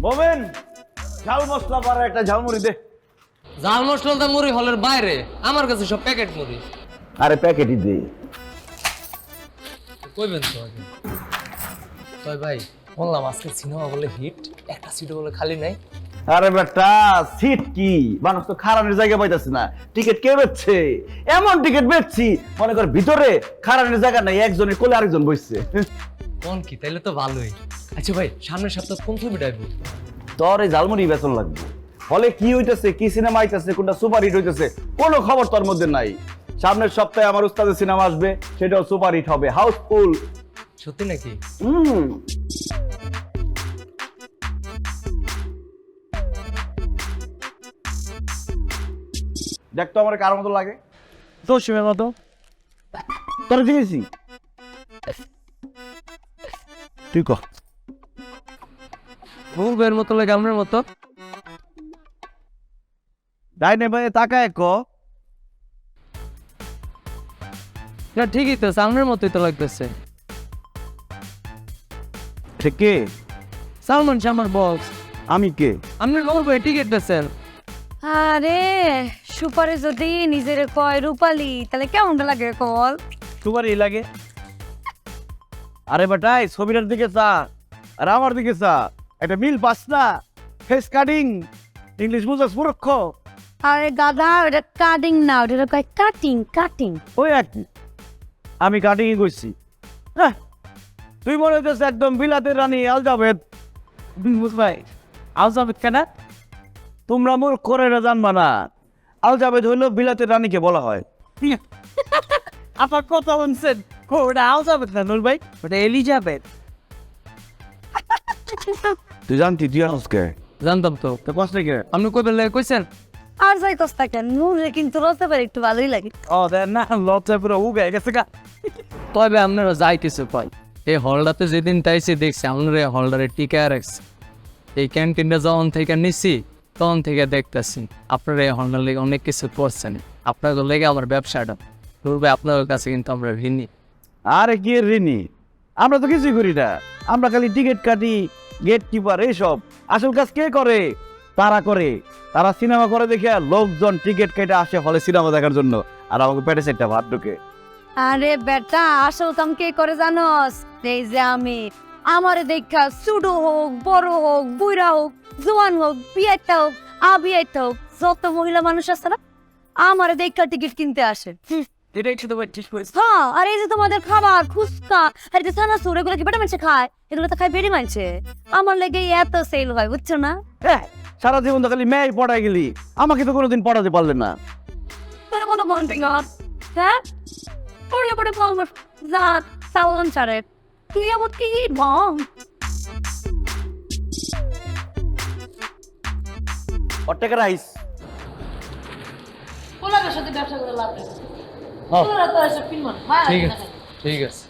মোমেন ঝাল মশলা পারে একটা ঝালমুড়ি দে। ঝাল মশলাটা মুড়ি হলের বাইরে, আমার কাছে সব প্যাকেট মুড়ি। আরে প্যাকেটই দে। কইবেন তো আগে তাই ভাই, বললাম আজকে সিনেমা বলে হিট, একটা সিট বলে খালি নাই। আরে বেটা সিট কি, মানুষ তো খারানের জায়গা পাইতেছে না, টিকিট কে বেচছে? এমন টিকিট বেচছি মনে কর ভিতরে খারানের জায়গা নাই, একজনের কোলে আরেকজন বসছে। কোন কি, তাইলে তো ভালোই। আচ্ছা ভাই, সামনের সপ্তাহে কোন ছবি ডাইব? তোর এই ঝালমুড়ি বেতন লাগবে। হলে কি হইতেছে, কি সিনেমা আইতেছে, কোনটা সুপার হিট হইতেছে, কোনো খবর তোর মধ্যে নাই। সামনের সপ্তাহে আমার উস্তাদের সিনেমা আসবে, সেটাও সুপার হিট হবে, হাউসফুল। সত্যি নাকি? দেখ তো আমার কার মতো লাগে। তো শিবের মতো তোর দেখেছি তুই কহ। মুভের মতো লাগে, আমনের মতো। ডাইনে ভাই তাকায় ক। না ঠিকই তো, সামনের মতোই তো লাগতেছে। সে কে? সালমান শাহ আমার বস। আমি কে? আপনার খবর ভাই, টিকিট পেয়েছেন? আরে সুপারে যদি নিজের কয় রূপালি, তাহলে কেমনটা লাগে কল? তোমারই লাগে। আরে বেটাই ছবিটার দিকে চা আর আমার দিকে চা, একটা মিল পাস না? ফেস কাটিং, ইংলিশ বুঝাস মুরক্ষ। আরে গাধা, ওটা কাটিং না, ওটা কয় কাটিং কাটিং। ওই আর কি, আমি কাটিং করছি। হ্যাঁ, তুই মনে হইতেছে একদম বিলাতের রানী আলজাবেদ। ভাই আলজাবেদ কেন? তোমরা মোর করে না জানবা না, আলজাবেদ হইলো বিলাতের রানীকে বলা হয়। আপনার কথা বলছেন, ওটা আলজাবেদ না নুর ভাই, ওটা এলিজাবেথ। তুই জানতি তুই আজকে জানতাম তো। তো কষ্ট কে? আপনি কইবেন লাগে কইছেন? আর যাই কস্তা কেন, নুরে কিন্তু রতে পারে একটু ভালোই লাগে। ও দেন না, লজ্জা পুরো উগে গেছে গা। তবে আপনারা যাইতেছে পাই, এই হলটাতে যেদিন তাইছে দেখছি আপনারা এই হলটারে টিকা রাখছে। এই ক্যান্টিনটা যখন থেকে নিছি তখন থেকে দেখতেছি আপনারা এই হলটার লেগে অনেক কিছু করছেন। আপনাদের লেগে আমার ব্যবসাটা ধরবে, আপনাদের কাছে কিন্তু আমরা ঋণী। আরে কি ঋণী? আমরা তো কিছুই করি না, আমরা খালি টিকিট কাটি, গেট কিপার এইসব। আসল কাজ কে করে? তারা করে। তারা সিনেমা করে দেখে লোকজন টিকিট কেটে আসে হলে সিনেমা দেখার জন্য, আর আমাকে পেটে সেটা ভাত ঢুকে। আরে বেটা, আসল কাম কে করে জানোস? এই যে আমি, আমারে দেখা ছোট হোক, বড় হোক, বুড়া হোক, জোয়ান হোক, বিয়েটা হোক, আবিয়েটা হোক, যত মহিলা মানুষ আছে না, আমারে দেখা টিকিট কিনতে আসে। এটাই শুধু ঠিক করেছে। হ্যাঁ, আর এই যে তোমাদের খাবার ফুচকা আর যে চানাচুর, এগুলো কি বেটা মানুষে খায়? এগুলো তো খায় বেড়ি মানছে। আমার লেগে এত সেল হয়, বুঝছো না? হ্যাঁ, সারা জীবন তো খালি মেয়ে পড়ায় গেলি, আমাকে তো কোনোদিন পড়াতে পারলে না। তোর কোনো বলতে গেল, হ্যাঁ? পড়লে পড়ে বলবো জাত সালন ছাড়ে। তুই আমার কি বম? ওর টাকা রাইস। পোলারের সাথে ব্যবসা করে লাভ নেই। হ্যাঁ। পোলারা তো এসব কিনবো না। মায়া ঠিক লাগে না আছে, খালি। ঠিক আছে।